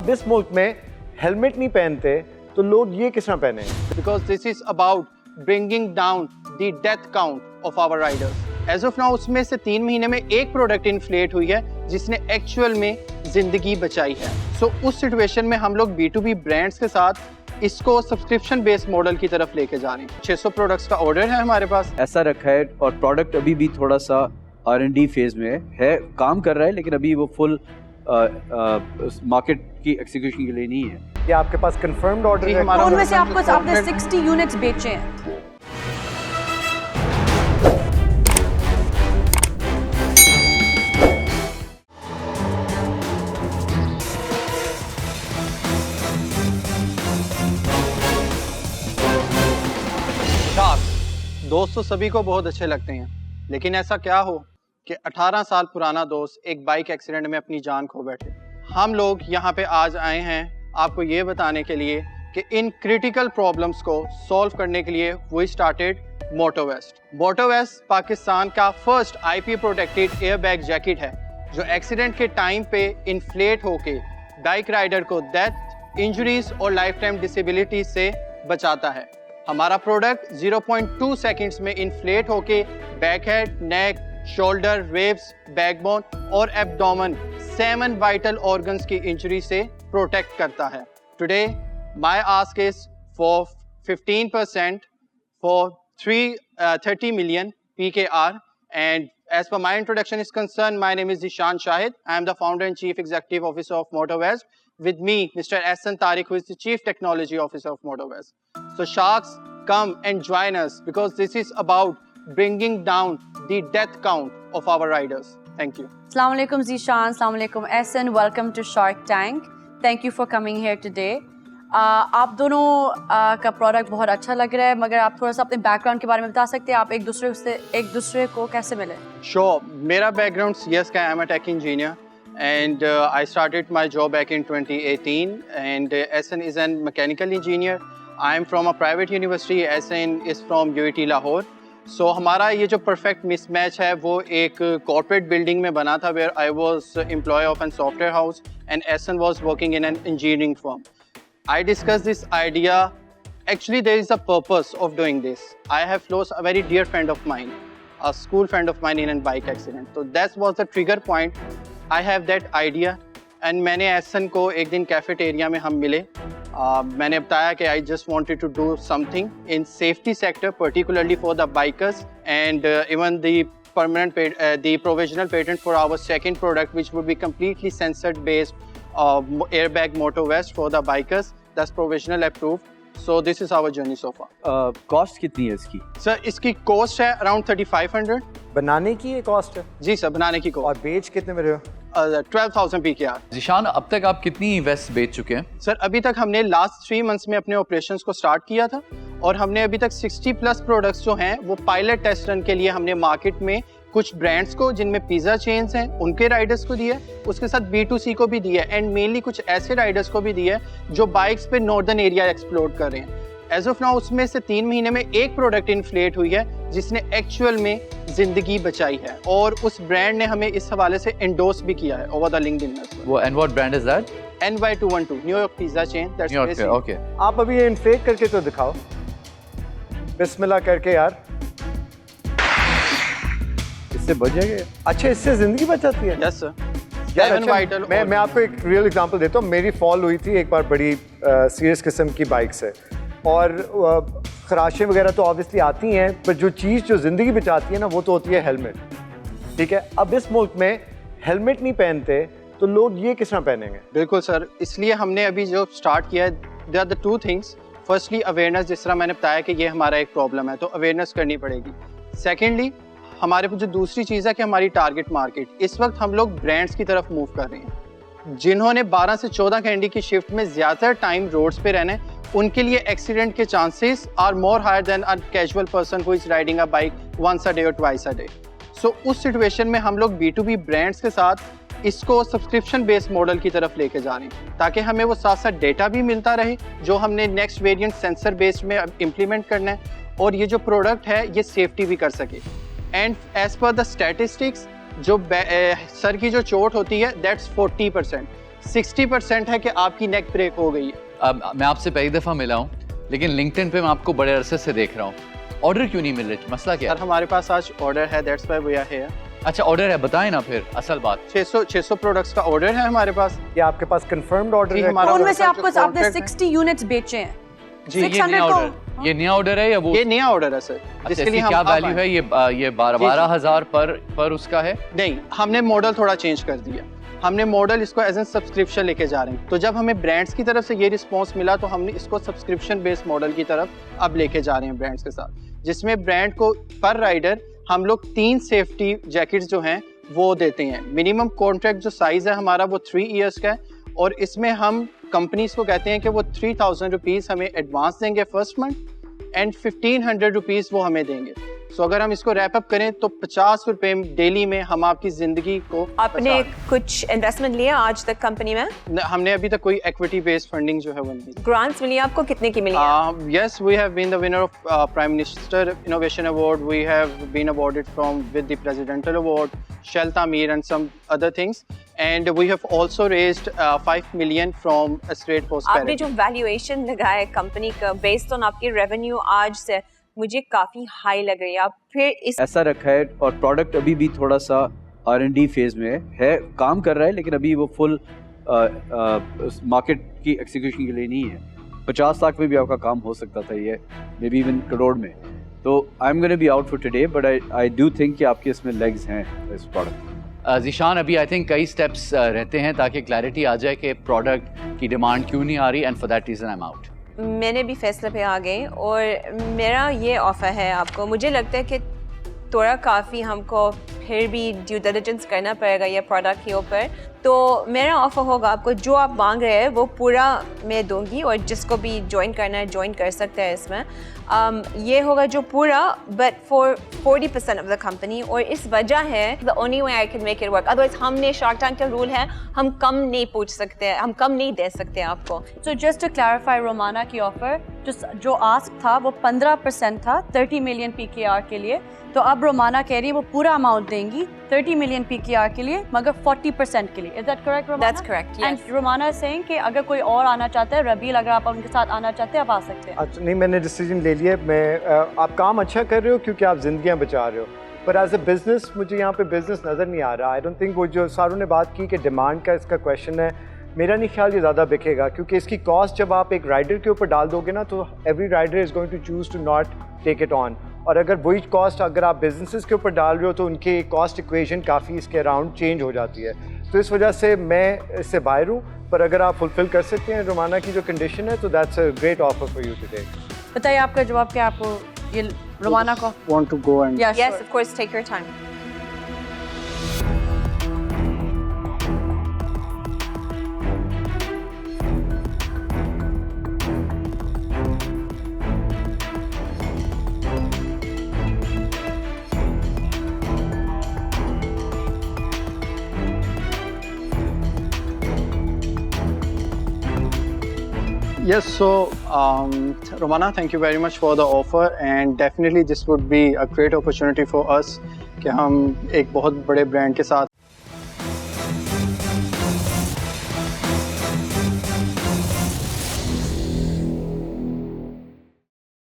अब इस मुल्क में हेलमेट नहीं पहनते तो लोग ये किस तरह पहने? Because this is about bringing down the death count of our riders. As of now उसमें से 3 महीने में एक प्रोडक्ट इन्फ्लेट हुई है जिसने एक्चुअल में जिंदगी बचाई है. सो उस सिचुएशन में हम लोग B2B ब्रांड्स के साथ इसको सब्सक्रिप्शन बेस्ड मॉडल की तरफ लेके जा रहे हैं. 600 प्रोडक्ट्स का ऑर्डर है हमारे पास. ऐसा रखा है और प्रोडक्ट अभी भी थोड़ा सा R&D फेज में है, काम कर रहा है, लेकिन अभी वो फुल मार्केट की एग्जीक्यूशन के लिए नहीं है. क्या आपके पास कंफर्म्ड ऑर्डर है? हमारा उनमें से आपने 60 यूनिट्स बेचे हैं. दोस्तों सभी को बहुत अच्छे लगते हैं, लेकिन ऐसा क्या हो कि 18 साल पुराना दोस्त एक बाइक एक्सीडेंट में अपनी जान खो बैठे. हम लोग यहाँ पे आज आए हैं आपको ये बताने के लिए कि इन क्रिटिकल प्रॉब्लम्स को सॉल्व करने के लिए वी स्टार्टेड मोटोवेस्ट. मोटोवेस्ट पाकिस्तान का first IP protected airbag jacket है जो एक्सीडेंट के टाइम पे इन्फ्लेट होके बाइक राइडर को डेथ, इंजरीज और लाइफ टाइम डिसेबिलिटी से बचाता है. हमारा प्रोडक्ट 0.2 सेकंड्स में इन्फ्लेट होके बैक हेड, नेक, शोल्डर, रिब्स, बैकबोन और एब्डोमेन 7 वाइटल ऑर्गन्स की इंजरी से प्रोटेक्ट करता है. Today my ask is for 15% for 30 million PKR, and as per my introduction is concerned, my name is Zishan Shahid. I am the founder and chief executive officer of Motovest. With me, Mr. Ehsan Tariq, who is the chief technology officer of Motovest. So sharks, come and join us because this is about bringing down the death count of our riders. Thank you. Assalamu alaikum Zishan, Assalamu alaikum Ehsan. Welcome to Shark Tank. Thank you for coming here today. आप दोनों का product बहुत अच्छा लग रहा है, मगर आप थोड़ा सा अपने बैकग्राउंड के बारे में बता सकते हैं? आप एक दूसरे को कैसे मिले? Sure. मेरा बैकग्राउंड CS का है. I'm a tech engineer. And I started my job back in 2018, and Ehsan is a mechanical engineer. I am from a private university. Ehsan is from UET Lahore. So हमारा ये जो perfect mismatch है वो एक corporate building में बना था where I was employee of a software house and Ehsan was working in an engineering firm. I discussed this idea. Actually, there is a purpose of doing this. I have lost a very dear friend of mine, a school friend of mine in a bike accident. So that was the trigger point. I have that idea, and मैंने एहसन को एक दिन cafeteria में हम मिले. मैंने बताया कि I just wanted to do something in safety sector, particularly for the bikers, and even the provisional patent for our second product, which would be completely sensor based airbag Motovest for the bikers. That's provisional approved. So this is our journey so far. Cost कितनी है इसकी? Sir इसकी cost है around 3500. बनाने की ये cost है? जी sir, बनाने की कॉस्ट. और बेच कितने में रहे हो? 12,000 PKR. ज़िशान, अब तक आप कितनी वेस्ट बेच चुके हैं? सर अभी तक हमने लास्ट 3 मंथ्स में अपने ऑपरेशंस को स्टार्ट किया था और हमने अभी तक 60+ प्रोडक्ट्स जो हैं वो पायलट टेस्ट रन के लिए हमने मार्केट में कुछ ब्रांड्स को जिनमें पिज़्ज़ा चेन्स हैं उनके राइडर्स को दिया है, उसके साथ B2C को भी दिया है, एंड मेनली कुछ ऐसे राइडर्स को भी दिया है जो बाइक्स पे नॉर्दर्न एरिया एक्सप्लोर कर रहे हैं. एज ऑफ नाउ उसमें से 3 महीने में एक प्रोडक्ट इन्फ्लेट हुई है जिसने एक्चुअल में जिंदगी बचाई है, और उस ब्रांड ने हमें इस हवाले से एंडोर्स भी किया है ओवर द लिंक्डइन. वो and what brand is that? NY212 New York pizza chain. That's New York. Okay. आप अभी ये इन्फ्लेट करके तो दिखाओ, बिस्मिल्लाह करके यार. इससे बच जाएगा. अच्छा, इससे जिंदगी बचाती है? Yes sir. यार अच्छा, मैं आपको एक रियल एग्जांपल देता हूँ. मेरी फॉल हुई थी एक बार बड़ी सीरियस किस्म की बाइक से, और खराशें वगैरह तो ऑब्वियसली आती हैं, पर जो चीज़ जो ज़िंदगी बचाती है ना वो तो होती है हेलमेट. ठीक है, अब इस मुल्क में हेलमेट नहीं पहनते तो लोग ये किस तरह पहनेंगे? बिल्कुल सर, इसलिए हमने अभी जो स्टार्ट किया है, there are the 2 things. Firstly awareness, जिस तरह मैंने बताया कि ये हमारा एक प्रॉब्लम है तो अवेयरनेस करनी पड़ेगी. सेकेंडली हमारे जो दूसरी चीज़ है कि हमारी टारगेट मार्केट, इस वक्त हम लोग ब्रांड्स की तरफ मूव कर रहे हैं जिन्होंने 12 से 14 घंटे की शिफ्ट में ज़्यादा टाइम रोड्स पे रहना है. उनके लिए एक्सीडेंट के chances are more higher than a casual person who is riding a bike once a day और ट्वाइस अ डे. सो उस सिचुएशन में हम लोग B2B ब्रांड्स के साथ इसको सब्सक्रिप्शन बेस्ड मॉडल की तरफ लेके जा रहे हैं ताकि हमें वो साथ साथ डेटा भी मिलता रहे जो हमने नेक्स्ट वेरिएंट सेंसर बेस्ड में इम्प्लीमेंट करना है, और ये जो प्रोडक्ट है ये सेफ्टी भी कर सके. And as per the statistics जो सर की जो चोट होती है दैट्स 40%. 60% है कि आपकी नेक ब्रेक हो गई है। अब मैं आपसे पहली दफ़ा मिला हूँ, लेकिन लिंक्डइन पे मैं आपको बड़े अरसे से देख रहा हूँ। ऑर्डर क्यों नहीं मिल रहे? मसला क्या सर है? हमारे पास आज ऑर्डर है, that's why we are here. अच्छा ऑर्डर है, बताएं ना फिर असल बात। 600 प्रोडक्ट्स का ऑर्डर है हमारे पास। क्या आपके पास कंफर्म्ड ऑर्डर जी, है? हमारा तो उनमें से जो आपको आपने contract है। 60 यूनिट्स बेचे हैं। जी, ये 600 नया को- ऑर्डर, ये नया ऑर्डर है या वो? ये नया ऑर्डर है सर, अच्छा, जिसके इसकी लिए हम क्या आप वैल्यू आए। है? ये 12,000 पर उसका है? नहीं, हमने मॉडल थोड़ा चेंज कर दिया। हमने मॉडल इसको एज एन सब्सक्रिप्शन लेके जा रहे हैं। तो जब हमें ब्रांड्स की तरफ से ये रिस्पांस मिला तो हमने इसको सब्सक्रिप्शन बेस्ड मॉडल की तरफ अब लेके जा रहे हैं ब्रांड्स के साथ, जिसमें ब्रांड को पर राइडर हम लोग 3 सेफ्टी जैकेट्स जो हैं वो देते हैं। मिनिमम कॉन्ट्रैक्ट जो साइज़ है हमारा वो 3 इयर्स का है, और इसमें हम कंपनीज को कहते हैं कि वो 3,000 रुपीज़ हमें एडवांस देंगे फर्स्ट मंथ एंड 1,500 रुपीज़ वो हमें देंगे। सो अगर हम इसको रैप अप करें तो 50 रुपए डेली में हम आपकी ज़िंदगी को आपने कुछ इन्वेस्टमेंट लिया आज तक कंपनी में? हमने अभी तक कोई इक्विटी बेस्ड फंडिंग जो है वो नहीं। ग्रांट्स मिली आपको? कितने की मिली? Yes, we have been the winner of Prime Minister Innovation Award. We have been awarded with the Presidential Award, Shell Tamir and some other things. And we have also raised 5 million from a straight post आपने जो valuation लगाया company का based on आपकी revenue आज से मुझे काफी high लग रही है। आप फिर इस ऐसा रखा है, और प्रोडक्ट अभी भी थोड़ा सा R&D फेज में है, काम कर रहा है, लेकिन अभी वो फुल मार्केट की एग्जीक्यूशन के लिए नहीं है। 50 लाख में भी आपका काम हो सकता था, ये मे बी इवन करोड़ में। तो I am gonna be out for today, but I do think कि आपके इसमें लेग्स हैं इस प्रोडक्ट। ज़ीशान, अभी आई थिंक कई स्टेप्स रहते हैं ताकि क्लैरिटी आ जाए कि प्रोडक्ट की डिमांड क्यों नहीं आ रही, and for that reason I am out. मैंने भी फैसले पे आ गई और मेरा ये ऑफ़र है आपको। मुझे लगता है कि थोड़ा काफ़ी हमको फिर भी ड्यू डिलिजेंस करना पड़ेगा ये प्रोडक्ट के ऊपर। तो मेरा ऑफ़र होगा आपको, जो आप मांग रहे हैं वो पूरा मैं दूंगी, और जिसको भी ज्वाइन करना है ज्वाइन कर सकते हैं इसमें। ये होगा जो पूरा, but for 40% of the company, और इस वजह है the only way I can make it work. Otherwise हमने शार्क टैंक का रूल है, हम कम नहीं पूछ सकते हैं, हम कम नहीं दे सकते आपको। So just to clarify, Romana की ऑफर जो आस्क था वो 15% था 30 मिलियन PKR के लिए। तो अब रोमाना कह रही है वो पूरा अमाउंट देंगी 30 मिलियन PKR के लिए, मगर 40% के लिए। Is that correct, Romana? That's correct, yes. And Romana is saying कि अगर कोई और आना चाहता है, रबील, अगर आप उनके साथ आना चाहते हैं आप आ सकते हैं। अच्छा, नहीं, मैंने डिसीजन ले लिया। आप काम अच्छा कर रहे हो क्योंकि आप जिंदगियां बचा रहे हो, पर एज अ बिजनेस मुझे यहाँ पे बिजनेस नज़र नहीं आ रहा। आई डोंट थिंक वो जो सारों ने बात की कि डिमांड का इसका क्वेश्चन है, मेरा नहीं ख्याल ये ज़्यादा बिकेगा, क्योंकि इसकी कॉस्ट जब आप एक राइडर के ऊपर डाल दोगे ना तो every rider is going to choose to not take it on. और अगर वही कॉस्ट अगर आप बिजनेसेस के ऊपर डाल रहे हो तो उनकी कॉस्ट इक्वेशन काफ़ी इसके अराउंड चेंज हो जाती है। तो इस वजह से मैं इससे बाहर हूँ, पर अगर आप फुलफिल कर सकते हैं रोमाना की जो कंडीशन है तो that's a great offer for you today. बताइए आपका जवाब क्या, आपको ये रोमाना को? Want to go and Yeah, Yes, sure. of course, take your time. Yes, so Romana, thank you very much for the offer, and definitely this would be a great opportunity for us कि हम एक बहुत बड़े brand के साथ